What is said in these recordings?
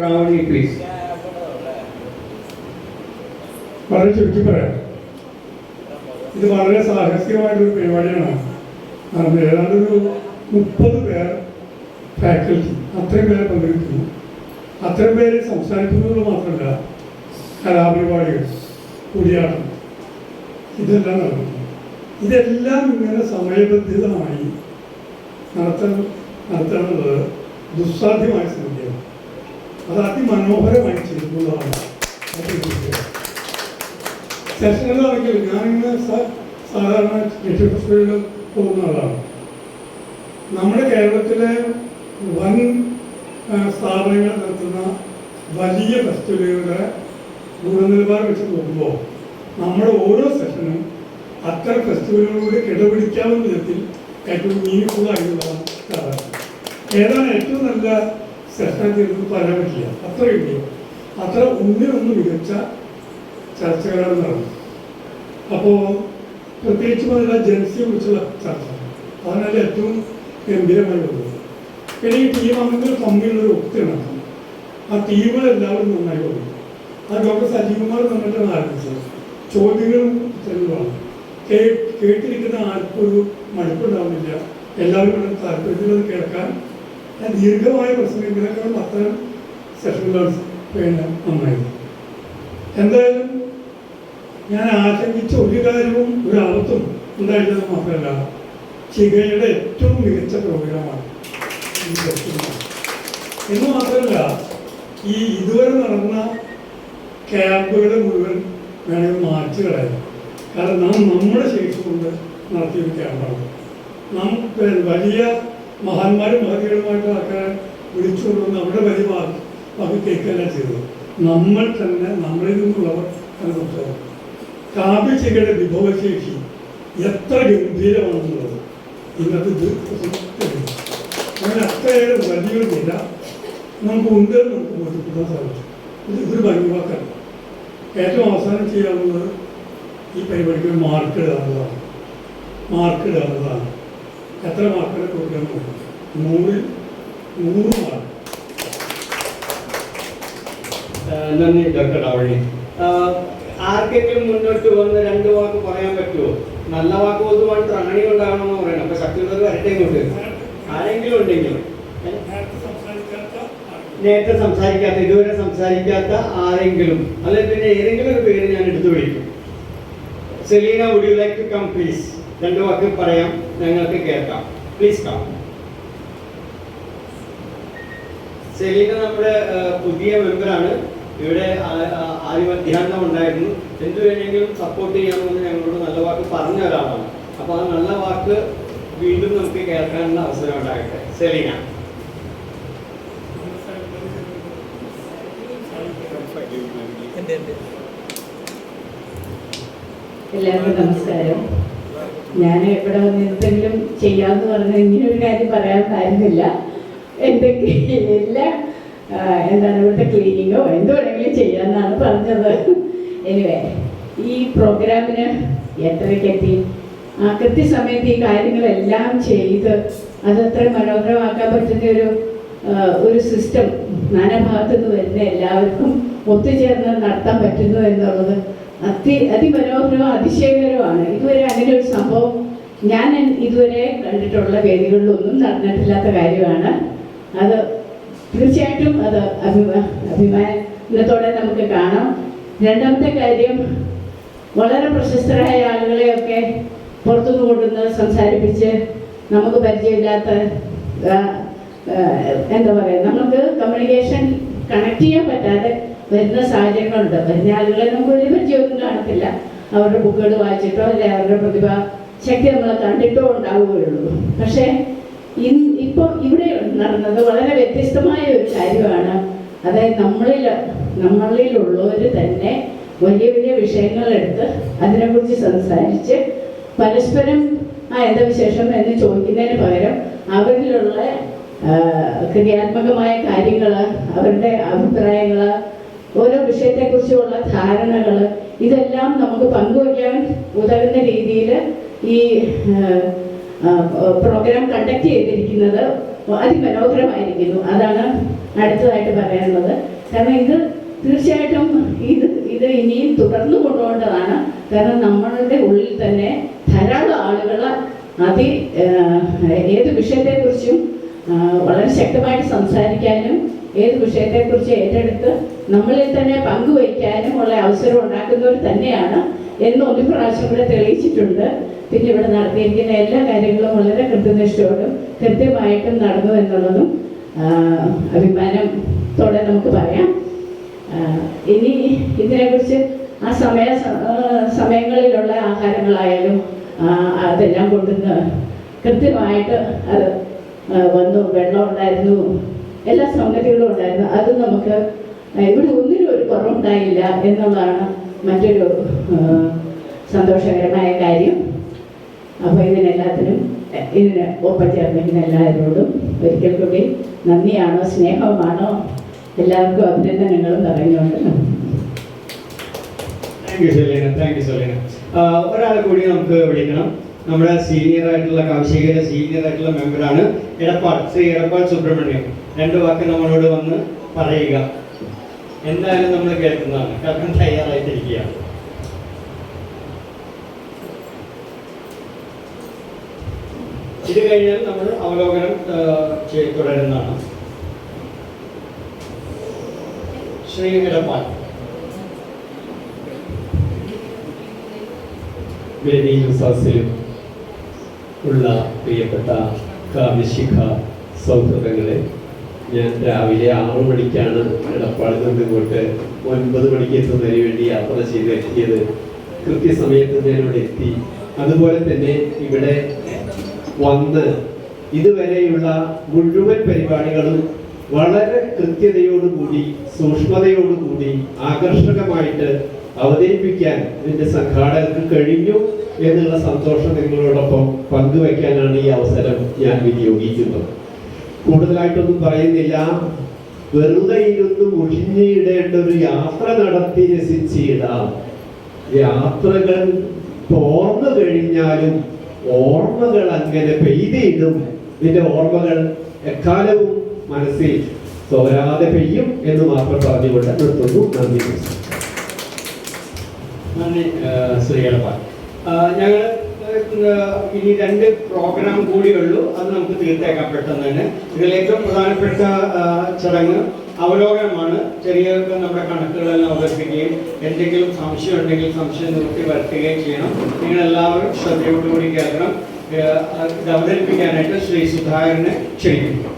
വളരെ ചുരുക്കി പറയാം. ഇത് വളരെ സാഹസികമായിട്ടൊരു പരിപാടിയാണ്. ഏതാണ്ടൊരു 30 പേർ ഫാക്കൽറ്റി അത്രയും പേരെ പങ്കെടുക്കുന്നു. അത്രയും പേര് സംസാരിക്കുന്നത് മാത്രമല്ല, കലാപരിപാടികൾ, കൂടിയാട്ടം, ഇതെല്ലാം നടക്കുന്നു. ഇതെല്ലാം ഇങ്ങനെ സമയബന്ധിതമായി നടത്തുന്നത് ദുസ്സാധ്യമായ സംഖ്യയാണ്. അത് അതിമനോഹരമായി ചെയ്തിട്ടുള്ളതാണ്. സെഷനുകളാണെങ്കിൽ ഞാനിങ്ങനെ സാധാരണ ഫെസ്റ്റിവലുകൾ പോകുന്ന ആളാണ്. നമ്മുടെ കേരളത്തിലെ വൻ സ്ഥാപനങ്ങൾ നടത്തുന്ന വലിയ ഫെസ്റ്റിവലുകളുടെ ഗുണനിലവാരം വെച്ച് നോക്കുമ്പോൾ നമ്മുടെ ഓരോ സെഷനും അത്തരം ഫെസ്റ്റിവലുകളോട് കിടപിടിക്കാവുന്ന വിധത്തിൽ ഏറ്റവും മീനിഫുൾ ആയിട്ടുള്ളതാണ് സാധാരണ. ഏതാണ് ഏറ്റവും നല്ല സെഷൻ ചെയ്തത് പറയാൻ പറ്റില്ല. അത്രയുണ്ട്. അത്ര ഒന്നിനൊന്ന് മികച്ച ചർച്ചകളാണ് നടന്നത്. അപ്പോൾ പ്രത്യേകിച്ച് പറഞ്ഞാൽ ജൻസിയെ കുറിച്ചുള്ള ചർച്ച അതിനല്ല ഏറ്റവും ഗംഭീരമായി വന്നത്. പിന്നെ ഈ ടീം അംഗങ്ങൾ തമ്മിലൊരു ഒത്തുണക്കം, ആ ടീമുകളെല്ലാവരും നന്നായി വന്നു. അത് ഡോക്ടർ സജീവകുമാർ തന്നിട്ടാണ് ആരംഭിച്ചത്. ചോദ്യങ്ങളും തെളിവാണ്. കേട്ടിരിക്കുന്ന ആർക്കും ഒരു മടുപ്പുണ്ടാവുന്നില്ല. എല്ലാവരും ഇവിടെ താല്പര്യത്തിലത് കേൾക്കാൻ ദീർഘമായ പ്രസംഗങ്ങളെക്കാളും അത്തരം സെഷനുകൾ നന്നായിരുന്നു. എന്തായാലും ഞാൻ ആശങ്കിച്ച ഒരു കാര്യവും ഒരു ആപത്തും ഉണ്ടായിരുന്നത് മാത്രമല്ല, ചികയുടെ ഏറ്റവും മികച്ച പ്രോഗ്രാമാണ് ഈ ഫെസ്റ്റിവൽ. എന്ന് മാത്രമല്ല, ഈ ഇതുവരെ നടന്ന ക്യാമ്പുകളെ മുഴുവൻ വേണമെങ്കിൽ മാറ്റുകളായിരുന്നു. കാരണം നമ്മുടെ ശേഷി കൊണ്ട് നടത്തിയൊരു ക്യാമ്പാണ്. വലിയ മഹാന്മാരും മഹതികളുമായിട്ട് ആൾക്കാരെ വിളിച്ചുകൊണ്ടുവന്ന് അവരുടെ വലിയ വകി കേൾക്കല്ല ചെയ്തത്. നമ്മൾ തന്നെ നമ്മളിൽ നിന്നുള്ളവർ തന്നെ സംസാരിക്കും. കാവ്യചികയുടെ വിഭവശേഷി എത്ര ഗംഭീരമാണെന്നുള്ളത് ഇന്നത്തെ അങ്ങനെ അത്രയേറെ വലിയൊരു നില നമുക്കുണ്ട്. നമുക്ക് ബോധ്യപ്പെടാൻ സാധിച്ചു. ഇതൊരു ഭംഗിവാക്കല്ല. ഏറ്റവും അവസാനം ചെയ്യാവുന്നത് ഈ പരിപാടിക്ക് ഒരു മാർക്ക് ഇടാവുന്നതാണ്. എത്ര മാർക്കുകൾ കൊടുക്കാൻ നോക്കും? 100-ൽ 100 മാർക്ക്. നന്ദി ഡോക്ടർ രാവണി. ആർക്കെങ്കിലും മുന്നോട്ട് വന്ന് 2 വാക്ക് പറയാൻ പറ്റുമോ? നല്ല വാക്ക് പൊതുവായിട്ട് റാണി ഉണ്ടാകണമെന്ന് പറയണം. അപ്പൊ ശക്തിയുള്ളത് വരട്ടെ ഇങ്ങോട്ട്. ആരെങ്കിലും ഉണ്ടെങ്കിലും നേരത്തെ സംസാരിക്കാത്ത, ഇതുവരെ സംസാരിക്കാത്ത ആരെങ്കിലും, അല്ലെങ്കിൽ പിന്നെ ഏതെങ്കിലും ഒരു പേര് ഞാൻ എടുത്തു വിളിക്കും. Selina, would you like to come please? 2 വാക്ക് പറയാം, ഞങ്ങൾക്ക് കേൾക്കാം. Please come. സെലീന നമ്മുടെ പുതിയ മെമ്പറാണ്. ഇവിടെ ആദ്യം അധ്യാനം ഉണ്ടായിരുന്നു. എന്തു വേണമെങ്കിലും സപ്പോർട്ട് ചെയ്യാമെന്ന് ഞങ്ങളോട് നല്ല വാക്ക് പറഞ്ഞ ഒരാളാണ്. അപ്പോൾ ആ നല്ല വാക്ക് വീണ്ടും നമുക്ക് കേൾക്കാനുള്ള അവസരം ഉണ്ടാകട്ടെ. സെലീന. എല്ലാവർക്കും നമസ്കാരം. ഞാൻ ഇവിടെ വന്ന് എന്തെങ്കിലും ചെയ്യാമെന്ന് പറഞ്ഞാൽ ഇങ്ങനൊരു കാര്യം പറയാനായിരുന്നില്ല. എല്ലാം എന്താണ് ഇവിടുത്തെ ക്ലീനിങ്ങോ എന്ത് വേണമെങ്കിലും ചെയ്യാമെന്നാണ് പറഞ്ഞത്. എനിവേ, ഈ പ്രോഗ്രാമിന് എത്രയ്ക്കെത്തി കൃത്യസമയത്ത് ഈ കാര്യങ്ങളെല്ലാം ചെയ്ത് അതത്ര മനോഹരമാക്കാൻ പറ്റുന്ന ഒരു സിസ്റ്റം നാനാഭാഗത്തു നിന്ന് വരുന്ന എല്ലാവർക്കും ഒത്തുചേർന്ന് നടത്താൻ പറ്റുന്നു എന്നുള്ളത് അതിമനോഹരവും അതിശയകരവുമാണ്. ഇതുവരെ അങ്ങനെ ഒരു സംഭവം ഞാൻ ഇതുവരെ കണ്ടിട്ടുള്ള വേദികളിലൊന്നും നടന്നിട്ടില്ലാത്ത കാര്യമാണ്. അത് തീർച്ചയായിട്ടും അത് അഭിമാനത്തോടെ നമുക്ക് കാണാം. രണ്ടാമത്തെ കാര്യം, വളരെ പ്രശസ്തരായ ആളുകളെയൊക്കെ പുറത്തുനിന്ന് കൊണ്ടുവന്ന് സംസാരിപ്പിച്ച് നമുക്ക് പരിചയമില്ലാത്ത എന്താ പറയുക, നമുക്ക് കമ്മ്യൂണിക്കേഷൻ കണക്ട് ചെയ്യാൻ പറ്റാതെ വരുന്ന സാഹചര്യങ്ങളുണ്ട്. വരുന്ന ആളുകളെ നമുക്ക് വലിയ പരിചയമൊന്നും കാണത്തില്ല. അവരുടെ ബുക്കുകൾ വായിച്ചിട്ടോ അല്ലെ അവരുടെ പ്രതിഭാ ശക്തി നമ്മളെ കണ്ടിട്ടോ ഉണ്ടാവുകയുള്ളൂ. പക്ഷേ ഇപ്പം ഇവിടെ നടന്നത് വളരെ വ്യത്യസ്തമായ ഒരു കാര്യമാണ്. അതായത് നമ്മളിലുള്ളവർ തന്നെ വലിയ വലിയ വിഷയങ്ങളെടുത്ത് അതിനെക്കുറിച്ച് സംസാരിച്ച് പരസ്പരം എന്താ വിശേഷം എന്ന് ചോദിക്കുന്നതിന് പകരം അവരിലുള്ള ക്രിയാത്മകമായ കാര്യങ്ങൾ, അവരുടെ അഭിപ്രായങ്ങൾ, ഓരോ വിഷയത്തെക്കുറിച്ചുള്ള ധാരണകൾ, ഇതെല്ലാം നമുക്ക് പങ്കുവയ്ക്കാൻ ഉതകുന്ന രീതിയിൽ ഈ പ്രോഗ്രാം കണ്ടക്ട് ചെയ്തിരിക്കുന്നത് അതിമനോഹരമായിരിക്കുന്നു. അതാണ് അടുത്തതായിട്ട് പറയാനുള്ളത്. കാരണം ഇത് തീർച്ചയായിട്ടും ഇത് ഇനിയും തുടർന്നു കൊണ്ടുപോകേണ്ടതാണ്. കാരണം നമ്മളുടെ ഉള്ളിൽ തന്നെ ധാരാളം ആളുകൾ ഏത് വിഷയത്തെക്കുറിച്ചും വളരെ ശക്തമായിട്ട് സംസാരിക്കാനും ഏത് വിഷയത്തെക്കുറിച്ച് ഏറ്റെടുത്ത് നമ്മളിൽ തന്നെ പങ്കുവയ്ക്കാനും ഉള്ള അവസരം ഉണ്ടാക്കുന്നവർ തന്നെയാണ് എന്ന് ഒരു പ്രാവശ്യം കൂടെ തെളിയിച്ചിട്ടുണ്ട്. പിന്നെ ഇവിടെ നടത്തിയിരിക്കുന്ന എല്ലാ കാര്യങ്ങളും വളരെ കൃത്യനിഷ്ഠയോടും കൃത്യമായിട്ടും നടന്നു എന്നുള്ളതും അഭിമാനത്തോടെ നമുക്ക് പറയാം. ഇനി ഇതിനെക്കുറിച്ച് ആ സമയങ്ങളിലുള്ള ആഹാരങ്ങളായാലും അതെല്ലാം കൊണ്ടുവന്ന് കൃത്യമായിട്ട് അത് വന്നു, വെള്ളം ഉണ്ടായിരുന്നു, എല്ലാ സംഗതികളും ഉണ്ടായിരുന്നു. അത് നമുക്ക് ഇവിടെ ഒന്നിനും ഒരു കുറവുണ്ടായില്ല എന്നുള്ളതാണ് മറ്റൊരു സന്തോഷകരമായ കാര്യം. അപ്പോൾ ഇതിന് ഒപ്പം ചേർന്നിരിക്കുന്ന എല്ലാവരോടും ഒരിക്കൽ കൂടി നന്ദിയാണോ സ്നേഹമാണോ എല്ലാവർക്കും അഭിനന്ദനങ്ങളും പറഞ്ഞുകൊണ്ട് താങ്ക് യു സൊലീന. ഒരാളെ കൂടി നമുക്ക് വിളിക്കണം. നമ്മുടെ സീനിയർ ആയിട്ടുള്ള കാവശ്യകയിലെ സീനിയർ ആയിട്ടുള്ള മെമ്പറാണ് ശ്രീ എടപ്പാൾ സുബ്രഹ്മണ്യം. 2 വാക്ക് നമ്മളോട് വന്ന് പറയുക. എന്തായാലും നമ്മൾ കേൾക്കുന്നതാണ്, കേൾക്കാൻ തയ്യാറായിട്ടിരിക്കുകയാണ്. ഇത് കഴിഞ്ഞാൽ നമ്മൾ അവലോകനം തുടരുന്നതാണ്. ശ്രീ എടപ്പാൾ. വേദിയിലും സദസ്സിലും ഉള്ള പ്രിയപ്പെട്ട കാവശ്യക സൗഹൃദങ്ങളെ, ഞാൻ രാവിലെ 6 മണിക്കാണ് എടപ്പാളിൽ നിന്ന് ഇങ്ങോട്ട് 9 മണിക്ക് എത്തുന്നതിന് വേണ്ടി യാത്ര ചെയ്തെത്തിയത്. കൃത്യസമയത്ത് ഞാൻ ഇവിടെ എത്തി. അതുപോലെ തന്നെ ഇവിടെ വന്ന് ഇതുവരെയുള്ള മുഴുവൻ പരിപാടികളും വളരെ കൃത്യതയോടുകൂടി സൂക്ഷ്മതയോടുകൂടി ആകർഷകമായിട്ട് അവതരിപ്പിക്കാൻ ഇതിന്റെ സംഘാടകർക്ക് കഴിഞ്ഞു എന്നുള്ള സന്തോഷം നിങ്ങളോടൊപ്പം പങ്കുവയ്ക്കാനാണ് ഈ അവസരം ഞാൻ വിനിയോഗിക്കുന്നത്. കൂടുതലായിട്ടൊന്നും പറയുന്നില്ല. വെറുതെ ഇരുന്ന് ഒഴിഞ്ഞിടേണ്ട ഒരു യാത്ര നടത്തി രസിച്ചിടാം. യാത്രകൾ തോർന്നു കഴിഞ്ഞാലും ഓർമ്മകൾ അങ്ങനെ പെയ്തിടും. ഇതിന്റെ ഓർമ്മകൾ എക്കാലവും മനസ്സിൽ തോരാതെ പെയ്യും എന്ന് മാത്രം പറഞ്ഞുകൊണ്ട് നിർത്തുന്നു. നന്ദി. നന്ദി ശ്രീ എടപ്പാൾ. ഞങ്ങൾ ഇനി 2 പ്രോഗ്രാം കൂടിയുള്ളൂ. അത് നമുക്ക് തീർത്തേക്കാം പെട്ടെന്ന് തന്നെ. ഇതിൽ ഏറ്റവും പ്രധാനപ്പെട്ട ചടങ്ങ് അവലോകനമാണ്. ചെറിയ നമ്മുടെ കണക്കുകളെല്ലാം അവതരിപ്പിക്കുകയും എന്തെങ്കിലും സംശയം ഉണ്ടെങ്കിൽ സംശയം നിർത്തി വരുത്തുകയും ചെയ്യണം. നിങ്ങളെല്ലാവരും ശ്രദ്ധയോടുകൂടി കേൾക്കണം. ഇത് അവതരിപ്പിക്കാനായിട്ട് ശ്രീ സുധാകരനെ ക്ഷണിക്കുന്നു.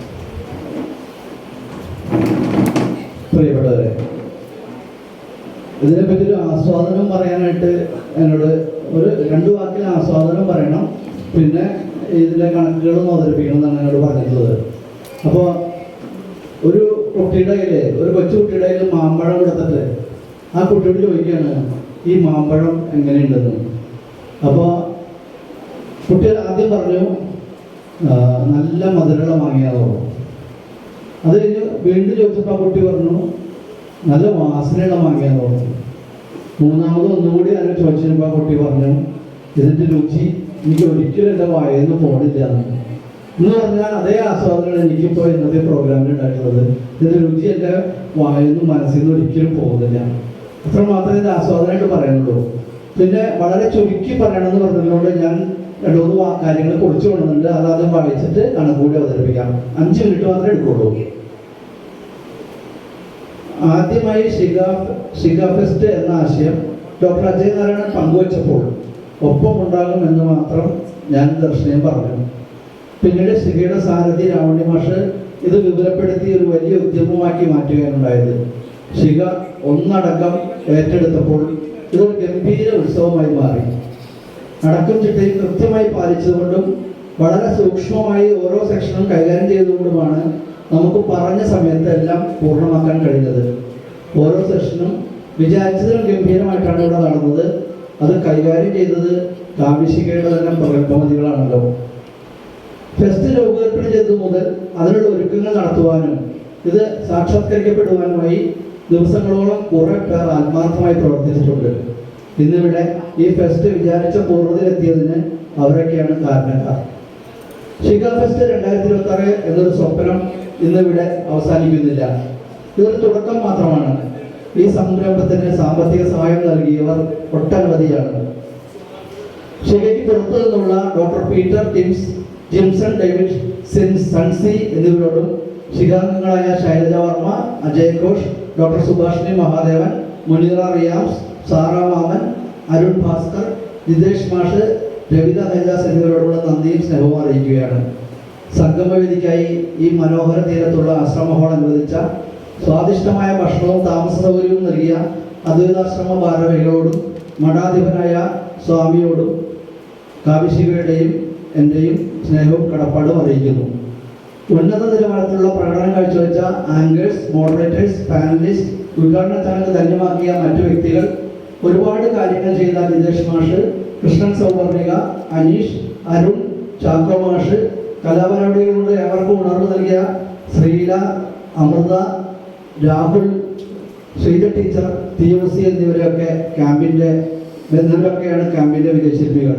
പ്രിയപ്പെട്ടവരെ, ഇതിനെപ്പറ്റി ഒരു ആസ്വാദനം പറയാനായിട്ട് എന്നോട് 2 വാക്കിൽ ആസ്വാദനം പറയണം, പിന്നെ ഇതിൻ്റെ കണക്കുകളും അവതരിപ്പിക്കണം എന്നാണ് എന്നോട് പറഞ്ഞിട്ടുള്ളത്. അപ്പോൾ ഒരു കുട്ടിയുടെ കയ്യിൽ, ഒരു കൊച്ചു കുട്ടിയുടെ കയ്യിൽ മാമ്പഴം കൊടുത്തിട്ട് ആ കുട്ടിയോട് ചോദിക്കുകയാണ് ഈ മാമ്പഴം എങ്ങനെയുണ്ടെന്ന്. അപ്പോൾ കുട്ടി ആദ്യം പറഞ്ഞു നല്ല മധുരമുള്ള മാങ്ങയാണോ. അത് കഴിഞ്ഞ് വീണ്ടും ചോദിച്ചപ്പോൾ ആ കുട്ടി പറഞ്ഞു നല്ല വാസനയുള്ള മാങ്ങയാന്ന് പറഞ്ഞു. മൂന്നാമത് ഒന്നുകൂടി അതിനെ ചോദിച്ചപ്പോൾ ആ കുട്ടി പറഞ്ഞു ഇതിൻ്റെ രുചി എനിക്ക് ഒരിക്കലും എൻ്റെ വായന്ന് പോണില്ല എന്ന് പറഞ്ഞാൽ അതേ ആസ്വാദനം എനിക്കിപ്പോൾ ഇന്നത്തെ പ്രോഗ്രാമിൽ ഉണ്ടായിട്ടുള്ളത്. ഇതിൻ്റെ രുചി എൻ്റെ വായന്നും മനസ്സിൽ നിന്ന് ഒരിക്കലും പോകുന്നില്ല. അത്ര മാത്രമേ ഇതിൻ്റെ ആസ്വാദനമായിട്ട് പറയുന്നുള്ളൂ. പിന്നെ വളരെ ചുരുക്കി പറയണമെന്ന് പറഞ്ഞതുകൊണ്ട് ഞാൻ 2-3 കാര്യങ്ങൾ കുറിച്ച് കൊണ്ടുവന്നിട്ടുണ്ട്. അതാദ്യം വായിച്ചിട്ട് കണക്കുകൂടി അവതരിപ്പിക്കാം. 5 മിനിറ്റ് മാത്രമേ എടുക്കുള്ളൂ. ആദ്യമായി ഷിഗ ഫെസ്റ്റ് എന്ന ആശയം ഡോക്ടർ അജയ് നാരായണൻ പങ്കുവച്ചപ്പോൾ ഒപ്പമുണ്ടാകും എന്ന് മാത്രം ഞാൻ ദർശനം പറഞ്ഞു. പിന്നീട് ഷിഗയുടെ സാരഥി രാവണി മാഷ് ഇത് വിപുലപ്പെടുത്തി ഒരു വലിയ ഉദ്യമമാക്കി മാറ്റുകയാണുണ്ടായത്. ഷിഗ ഒന്നടക്കം ഏറ്റെടുത്തപ്പോൾ ഇതൊരു ഗംഭീര ഉത്സവമായി മാറി. അടക്കം ചിട്ടയും കൃത്യമായി പാലിച്ചതുകൊണ്ടും വളരെ സൂക്ഷ്മമായി ഓരോ സെക്ഷനും കൈകാര്യം ചെയ്തുകൊണ്ടുമാണ് നമുക്ക് പറഞ്ഞ സമയത്ത് എല്ലാം പൂർണ്ണമാക്കാൻ കഴിഞ്ഞത്. ഓരോ സെഷനും വിചാരിച്ചതിലും ഗംഭീരമായിട്ടാണ് ഇവിടെ നടന്നത്. അത് കൈകാര്യം ചെയ്തത് കാവശ്യകയുടെ തന്നെ പ്രകല്പമതികളാണല്ലോ. ഫെസ്റ്റ് രൂപകൽപ്പന ചെയ്തത് മുതൽ അതിനുള്ള ഒരുക്കങ്ങൾ നടത്തുവാനും ഇത് സാക്ഷാത്കരിക്കപ്പെടുവാനുമായി ദിവസങ്ങളോളം കുറെ പേർ ആത്മാർത്ഥമായി പ്രവർത്തിച്ചിട്ടുണ്ട്. ഇന്നിവിടെ ഈ ഫെസ്റ്റ് വിചാരിച്ച പൂർണ്ണതയിലെത്തിയതിന് അവരൊക്കെയാണ് കാരണക്കാർ. ഷിഗ ഫെസ്റ്റ് 2026 എന്നൊരു സ്വപ്നം ഇന്നിവിടെ അവസാനിക്കുന്നില്ല. ഇതൊരു തുടക്കം മാത്രമാണ്. ഈ സംരംഭത്തിന് സാമ്പത്തിക സഹായം നൽകിയവർ ഒട്ടനവധിയാണ്. ഷിഗയ്ക്ക് പുറത്തു നിന്നുള്ള ഡോക്ടർ പീറ്റർ ജിംസൺ ഡേവിഡ് സൺസി എന്നിവരോടും ഷിഗാംഗങ്ങളായ ശൈലജ വർമ്മ, അജയ് ഘോഷ്, ഡോക്ടർ സുഭാഷിണി മഹാദേവൻ, മുനീറ റിയാംസ്, സാറ മാമൻ, അരുൺ ഭാസ്കർ, ജിതേഷ് മാഷ്, രവിത ഹരിദാസ് എന്നിവരോടുള്ള നന്ദിയും സ്നേഹവും അറിയിക്കുകയാണ്. സംഗമവേദിക്കായി ഈ മനോഹര തീരത്തുള്ള ആശ്രമ ഹാൾ അനുവദിച്ച, സ്വാദിഷ്ടമായ ഭക്ഷണവും താമസ സൗകര്യവും നൽകിയ അദ്വൈതാശ്രമ ഭാരവാഹികളോടും മഠാധിപനായ സ്വാമിയോടും കാവിശികയുടെയും എൻ്റെയും സ്നേഹവും കടപ്പാടും അറിയിക്കുന്നു. ഉന്നത നിലവാരത്തിലുള്ള പ്രകടനം കാഴ്ചവെച്ച ആങ്കേഴ്സ്, മോഡറേറ്റേഴ്സ്, പാനലിസ്റ്റ്, ഉദ്ഘാടന ചടങ്ങ് ധന്യമാക്കിയ മറ്റു വ്യക്തികൾ, ഒരുപാട് കാര്യങ്ങൾ ചെയ്ത ജിതേഷ് മാഷ്, കൃഷ്ണൻ സൗവർണിക, അനീഷ്, അരുൺ, ചാക്കോ മാഷ്, കലാപരിപാടികളുടെ ഏവർക്കും ഉണർവ് നൽകിയ ശ്രീല, അമൃത, രാഹുൽ, ശ്രീജ ടീച്ചർ, TOC എന്നിവരൊക്കെയാണ് ക്യാമ്പിൻ്റെ വിജയശില്പികൾ.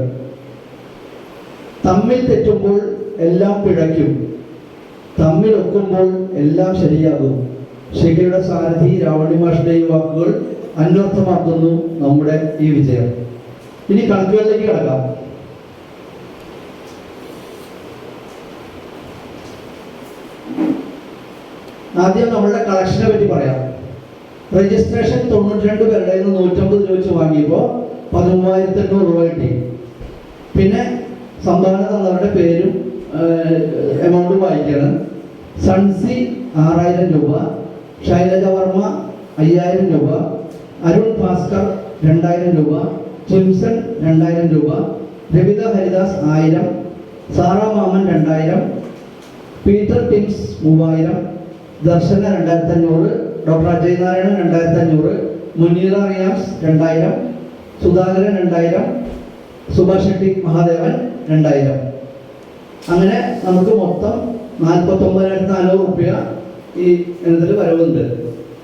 തമ്മിൽ തെറ്റുമ്പോൾ എല്ലാം പിഴയ്ക്കും, തമ്മിൽ ഒക്കുമ്പോൾ എല്ലാം ശരിയാകും. ഷിഗയുടെ സാരഥി രാവണി മാഷിന്റെയും വാക്കുകൾ അന്വർത്ഥമാക്കുന്നു നമ്മുടെ ഈ വിജയം. ഇനി കണക്കുകളിലേക്ക് കടക്കാം. ആദ്യം നമ്മളുടെ കളക്ഷനെ പറ്റി പറയാം. രജിസ്ട്രേഷൻ 92 പേരുടെ 150 രൂപ വെച്ച് വാങ്ങിയപ്പോൾ 13,800 രൂപ കിട്ടി. പിന്നെ സംഭാവന തന്നവരുടെ പേരും എമൗണ്ടും വായിക്കണം. സൺസി 6,000 രൂപ, ശൈലജ വർമ്മ 5,000 രൂപ, അരുൺ ഭാസ്കർ 2,000 രൂപ, ജിംസൺ 2,000 രൂപ, രവിത ഹരിദാസ് 1000, സാറ മാമൻ 2,000, പീറ്റർ ടിംസ് 3,000, ദർശന 2,500, ഡോക്ടർ അജയ് നാരായണൻ 2,500, മുനീറ റിയാംസ് 2,000, സുധാകരൻ 2,000, സുഭാഷ് മഹാദേവൻ 2,000. അങ്ങനെ നമുക്ക് മൊത്തം 49,400 രൂപ ഈ ഇനത്തിൽ വരവുണ്ട്.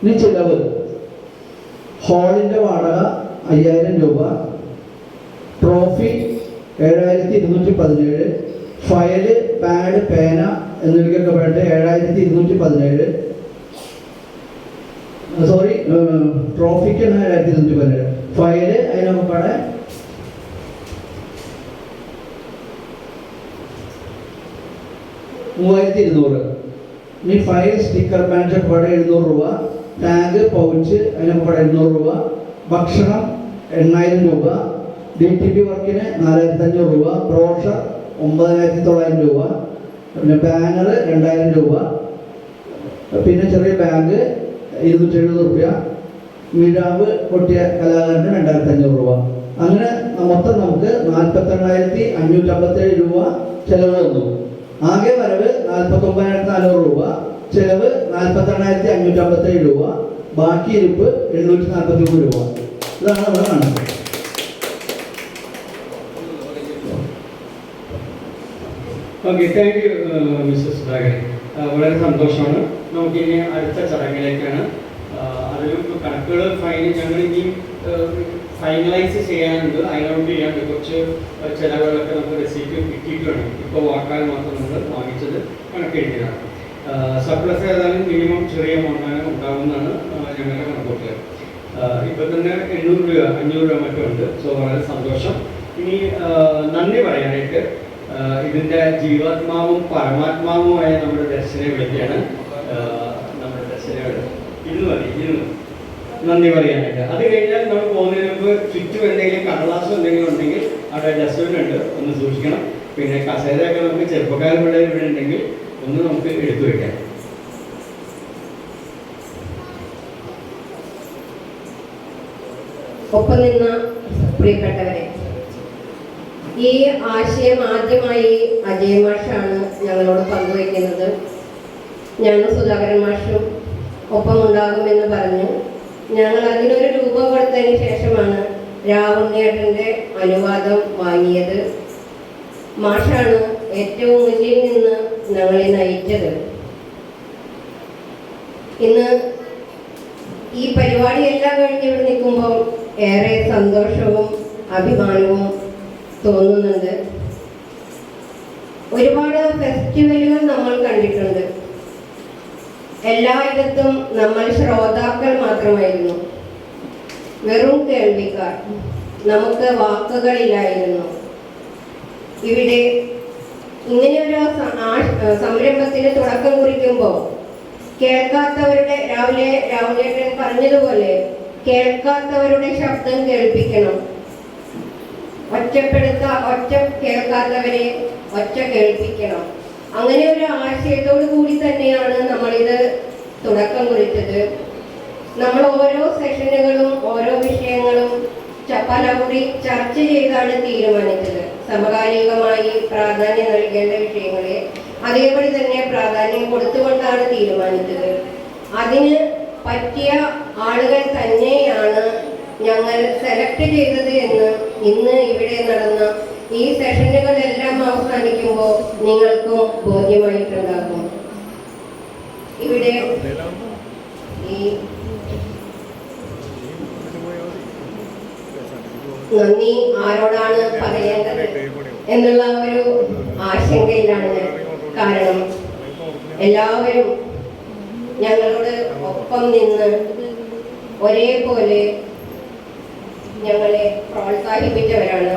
ഇനി ചിലവ്: ഹാളിൻ്റെ വാടക 5,000 രൂപ, ട്രോഫി 7,217, ഫയല്, പാഡ്, പേന എന്നിവയ്ക്കൊക്കെ വേണ്ടി 7,217, സോറി ട്രോഫിക്ക് 7,217, ഫയല് അതിനൊക്കെ പാടെ 3,200. ഇനി ഫയൽ, സ്റ്റിക്കർ, ബാൻഡ് പാടെ 700 രൂപ, ടാഗ്, പൗച്ച് അതിനൊക്കെ പാടെ 700 രൂപ, ഭക്ഷണം 8,000 രൂപ, DTP വർക്കിന് 4,500 രൂപ, ബ്രോഷർ 9,900 രൂപ, പിന്നെ ബാനർ 2,000 രൂപ, പിന്നെ ചെറിയ ബാഗ് 270 രൂപ, മിഴാവ് പൊട്ടിയ കലാകാരന് 2,500 രൂപ. അങ്ങനെ മൊത്തം നമുക്ക് 48,557 രൂപ ചെലവ് വന്നു. ആകെ വരവ് 49,400 രൂപ, ചെലവ് 48,557 രൂപ, ബാക്കി ഇരിപ്പ് 743 രൂപ. ഇതാണ് നമ്മുടെ കണക്ക്. Okay, thank you mister Sudhakaran. വളരെ സന്തോഷമാണ്. നമുക്കിനി അടുത്ത ചടങ്ങിലേക്കാണ്. അതിലും കണക്കുകൾ ഞങ്ങൾ ഇനിയും ഫൈനലൈസ് ചെയ്യാനുണ്ട്, അതിനോട് ചെയ്യാണ്ട് കുറച്ച് ചിലവുകളൊക്കെ നമുക്ക് റെസീപ്റ്റ് കിട്ടിയിട്ടുണ്ട്. ഇപ്പോൾ വാക്കാൽ മാത്രം നമ്മൾ വാങ്ങിച്ചത് കണക്കെഴുതിയതാണ്. സർപ്ലസ് ഏതായാലും മിനിമം ചെറിയ എമൗണ്ടാണ് ഉണ്ടാകുന്നതാണ് ഞങ്ങളുടെ കണക്കൂട്ടൽ. ഇപ്പോൾ തന്നെ 800 രൂപ 500 രൂപ മറ്റും ഉണ്ട്. സോ വളരെ സന്തോഷം. ഇനി നന്ദി പറയാനായിട്ട് ഇതിൻ്റെ ജീവാത്മാവും പരമാത്മാവുമായ നമ്മുടെ ദർശനെ വിളിക്കുകയാണ്. നമ്മുടെ ദർശനയോട് ഇന്ന് നന്ദി പറയാനായിട്ട്. അത് കഴിഞ്ഞാൽ നമ്മൾ പോകുന്നതിന് മുമ്പ് ചുറ്റും എന്തെങ്കിലും കടലാസം എന്തെങ്കിലും ഉണ്ടെങ്കിൽ അവിടെ ഡസ്റ്റ്ബിൻ ഉണ്ട്, ഒന്ന് സൂക്ഷിക്കണം. പിന്നെ കസേരയൊക്കെ നമുക്ക് ചെറുപ്പക്കാർ പിള്ളേർ ഇവിടെ ഉണ്ടെങ്കിൽ ഒന്ന് നമുക്ക് എടുത്തു വയ്ക്കാം. ഒപ്പം നിന്ന പ്രിയപ്പെട്ടവരെ, ഈ ആശയം ആദ്യമായി അജയ് മാഷാണ് ഞങ്ങളോട് പങ്കുവയ്ക്കുന്നത്. ഞാനും സുധാകരൻ മാഷും ഒപ്പം ഉണ്ടാകുമെന്ന് പറഞ്ഞു. ഞങ്ങൾ അതിനൊരു രൂപം കൊടുത്തതിന് ശേഷമാണ് രാവുണ്ണിയേട്ടൻ്റെ അനുവാദം വാങ്ങിയത്. മാഷാണ് ഏറ്റവും മുന്നിൽ നിന്ന് ഞങ്ങളെ നയിച്ചത്. ഇന്ന് ഈ പരിപാടിയെല്ലാം കഴിഞ്ഞ് ഇവിടെ നിൽക്കുമ്പോൾ ഏറെ സന്തോഷവും അഭിമാനവും തോന്നുന്നുണ്ട്. ഒരുപാട് ഫെസ്റ്റിവലുകൾ നമ്മൾ കണ്ടിട്ടുണ്ട്. എല്ലായിടത്തും നമ്മൾ ശ്രോതാക്കൾ മാത്രമായിരുന്നു, വെറും കേൾവിക്കാർ. നമുക്ക് വാക്കുകളില്ലായിരുന്നു. ഇവിടെ ഇങ്ങനെയൊരു സംരംഭത്തിന് തുടക്കം കുറിക്കുമ്പോൾ കേൾക്കാത്തവരുടെ, രാവിലെ പറഞ്ഞതുപോലെ കേൾക്കാത്തവരുടെ ശബ്ദം കേൾപ്പിക്കണം, ഒറ്റ കേൾക്കാത്തവരെ ഒറ്റ കേൾപ്പിക്കണം. അങ്ങനെ ഒരു ആശയത്തോടു കൂടി തന്നെയാണ് നമ്മളിത് തുടക്കം കുറിച്ചത്. നമ്മൾ ഓരോ സെഷനുകളും ഓരോ വിഷയങ്ങളും പലകുറി ചർച്ച ചെയ്താണ് തീരുമാനിച്ചത്. സമകാലികമായി പ്രാധാന്യം നൽകേണ്ട വിഷയങ്ങളെ അതേപടി തന്നെ പ്രാധാന്യം കൊടുത്തുകൊണ്ടാണ് തീരുമാനിച്ചത്. അതിന് പറ്റിയ ആളുകൾ തന്നെയാണ് ഞങ്ങൾ സെലക്ട് ചെയ്തത് എന്ന് ഇന്ന് ഇവിടെ നടന്ന ഈ സെഷനുകളെല്ലാം അവസാനിക്കുമ്പോൾ നിങ്ങൾക്കും ബോധ്യമായിട്ടുണ്ടാകും. ഇവിടെ ഈ നന്ദി ആരോടാണ് പറയേണ്ടത് എന്നുള്ള ഒരു ആശങ്കയിലാണ് ഞാൻ. കാരണം എല്ലാവരും ഞങ്ങളോട് ഒപ്പം നിന്ന് ഒരേപോലെ ഞങ്ങളെ പ്രോത്സാഹിപ്പിച്ചവരാണ്.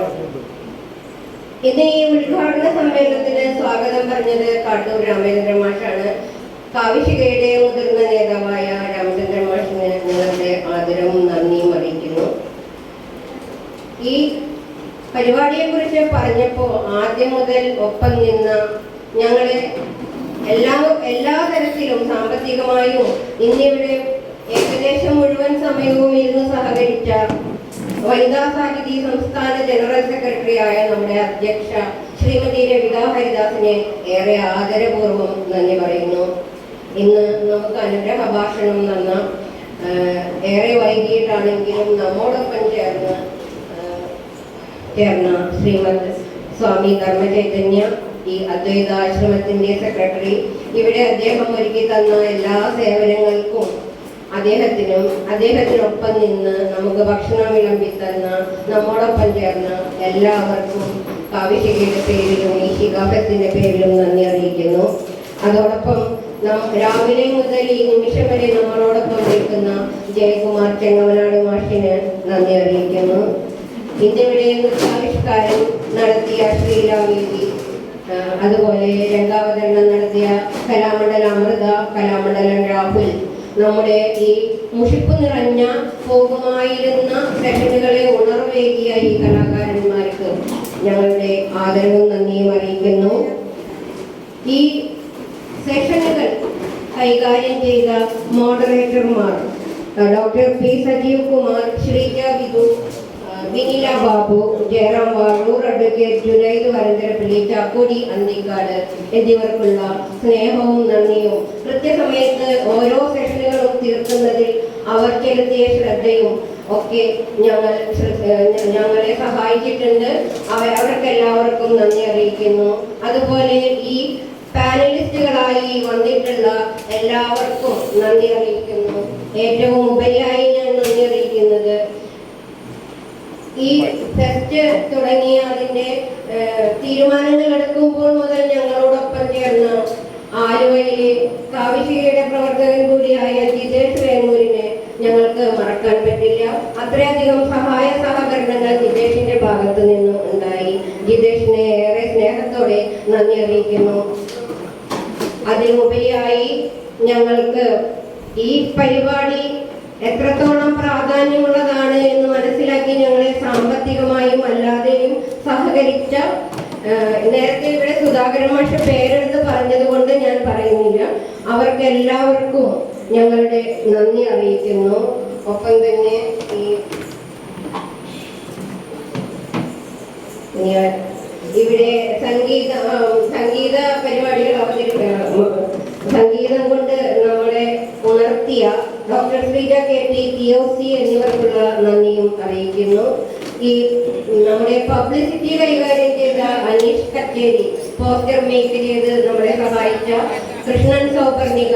ഇന്ന് ഈ ഉദ്ഘാടന സമ്മേളനത്തിന് സ്വാഗതം പറഞ്ഞത് കാട്ടൂർ രാമചന്ദ്രൻ മാഷാണ്. കാവിശികയുടെ മുതിർന്ന നേതാവായ രാമചന്ദ്രൻ മാഷിന് ഞങ്ങളുടെ ആദരവും നന്ദിയും അറിയിക്കുന്നു. ഈ പരിപാടിയെ കുറിച്ച് പറഞ്ഞപ്പോൾ ആദ്യം മുതൽ ഒപ്പം നിന്ന ഞങ്ങളെ എല്ലാ തരത്തിലും സാമ്പത്തികമായും ഇന്നിവിടെ ഏകദേശം മുഴുവൻ സമയവും ഇരുന്ന് സഹകരിച്ച വനിതാ സാഹിതി സംസ്ഥാന ജനറൽ സെക്രട്ടറിയായ നമ്മുടെ അധ്യക്ഷ ശ്രീമതി രവിത ഹരിദാസിനെ ഏറെ ആദരപൂർവ്വം നന്ദി പറയുന്നു. ഇന്ന് നമുക്ക് അനുഗ്രഹ ഭാഷണം നടന്ന ഏറെ വൈകിട്ടാണെങ്കിലും നമ്മോടൊപ്പം ചേർന്ന ശ്രീമദ് സ്വാമി ധർമ്മചൈതന്യ ഈ അദ്വൈതാശ്രമത്തിന്റെ സെക്രട്ടറി, ഇവിടെ അദ്ദേഹം ഒരുക്കി തന്ന എല്ലാ സേവനങ്ങൾക്കും അദ്ദേഹത്തിനൊപ്പം നിന്ന് നമുക്ക് ഭക്ഷണം വിളമ്പി തന്ന നമ്മോടൊപ്പം ചേർന്ന എല്ലാവർക്കും കാവിശികയുടെ പേരിലും ഈ ശിഖാഫത്തിന്റെ പേരിലും നന്ദി അറിയിക്കുന്നു. അതോടൊപ്പം രാവിലെ മുതൽ ഈ നിമിഷം വരെ നമ്മളോടൊപ്പം നിൽക്കുന്ന ജയകുമാർ ചെങ്ങമനാട് മാഷിന് നന്ദി അറിയിക്കുന്നു. ഇന്നിവിടെ നൃത്താവിഷ്കാരം നടത്തിയ ശ്രീരാവേദി, അതുപോലെ രംഗാവതരണം നടത്തിയ കലാമണ്ഡലം അമൃത, കലാമണ്ഡലം രാഹുൽ, നമ്മുടെ ഈ മുഷിപ്പ് നിറഞ്ഞ പോകുമായിരുന്ന സെഷനുകളെ ഉണർവേകിയ ഈ കലാകാരന്മാർക്ക് ഞങ്ങളുടെ ആദരവും നന്ദിയും അറിയിക്കുന്നു. ഈ സെഷനുകൾ കൈകാര്യം ചെയ്ത മോഡറേറ്റർമാർ doctor P Sajeev Kumar, Sreeja Vidhu, Vinila Babu, Jayaram Vazhoor, advocate Junaid Varantharappilly, ചാക്കോടി അന്തിക്കാട് എന്നിവർക്കുള്ള സ്നേഹവും നന്ദിയും കൃത്യസമയത്ത് ഓരോ സെഷനുകളും തീർക്കുന്നതിൽ അവർ ചെലുത്തിയ ശ്രദ്ധയും ഒക്കെ ഞങ്ങളെ സഹായിച്ചിട്ടുണ്ട്. അവർക്കെല്ലാവർക്കും നന്ദി അറിയിക്കുന്നു. അതുപോലെ ഈ പാനലിസ്റ്റുകളായി വന്നിട്ടുള്ള എല്ലാവർക്കും നന്ദി അറിയിക്കുന്നു. ഏറ്റവും ഉപരിയായി ഞാൻ നന്ദി അറിയിക്കുന്നത് ഈ ഫെസ്റ്റ് തുടങ്ങിയ അതിന്റെ തീരുമാനങ്ങൾ എടുക്കുമ്പോൾ മുതൽ ഞങ്ങളോടൊപ്പം ചേർന്ന ആലുവയിലെ കാവിശികയുടെ പ്രവർത്തകൻ കൂടിയായ ജിതേഷ് വേങ്ങൂരിനെ ഞങ്ങൾക്ക് മറക്കാൻ പറ്റില്ല. അത്രയധികം സഹായ സഹകരണങ്ങൾ ജിതേഷിന്റെ ഭാഗത്തു നിന്നും ഉണ്ടായി. ജിതേഷിനെ ഏറെ സ്നേഹത്തോടെ നന്ദി അറിയിക്കുന്നു. അതിലുപരിയായി ഞങ്ങൾക്ക് ഈ പരിപാടി എത്രത്തോളം പ്രാധാന്യമുള്ളതാണ് എന്ന് മനസ്സിലാക്കി ഞങ്ങളെ സാമ്പത്തികമായും അല്ലാതെയും സഹകരിച്ച, നേരത്തെ ഇവിടെ സുധാകരൻ മാഷ് പേരെടുത്ത് പറഞ്ഞതുകൊണ്ട് ഞാൻ പറയുന്നില്ല, അവർക്ക് എല്ലാവർക്കും ഞങ്ങളുടെ നന്ദി അറിയിക്കുന്നു. ഒപ്പം തന്നെ ഇവിടെ സംഗീത പരിപാടികൾ സംഗീതം കൊണ്ട് നമ്മളെ ഉണർത്തിയ doctor Sreeja K T, TOC എന്നിവർക്കുള്ള നന്ദിയും അറിയിക്കുന്നു. ഈ നമ്മുടെ പബ്ലിസിറ്റി കൈകാര്യം ചെയ്ത അനീഷ് കച്ചേരി, പോസ്റ്റർ മേക്ക് ചെയ്ത് നമ്മളെ സഹായിച്ച കൃഷ്ണൻ സൗപർണിക,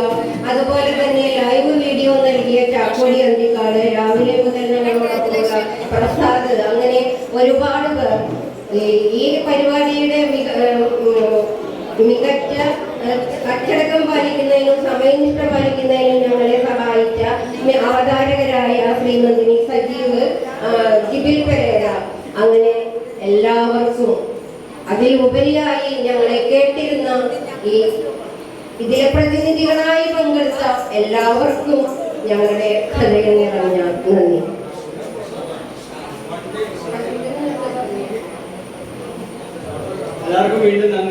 അതുപോലെ തന്നെ ലൈവ് വീഡിയോ നൽകിയ ചാക്കോടി അന്തിക്കാട്, രാവിലെ മുതൽ ഞങ്ങളോടൊപ്പമുള്ള പ്രസാദ്, അങ്ങനെ ഒരുപാട് പേർ ഈ പരിപാടിയുടെ മികച്ച അച്ചടക്കം പാലിക്കുന്നതിനും സമയനിഷ്ഠ പാലിക്കുന്നതിനും ഞങ്ങളെ സഹായിച്ച അവതാരകരായ ശ്രീമതി സജീവ്, ജിബിൽ പെരേര, അങ്ങനെ എല്ലാവർക്കും അതിൽ ഉപരിയായി ഞങ്ങളെ കേട്ടിരുന്ന ഇതിലെ പ്രതിനിധികളായി പങ്കെടുത്ത എല്ലാവർക്കും ഞങ്ങളുടെ ഹൃദയം നിറഞ്ഞ നന്ദി. എല്ലാവർക്കും വീണ്ടും നന്ദി.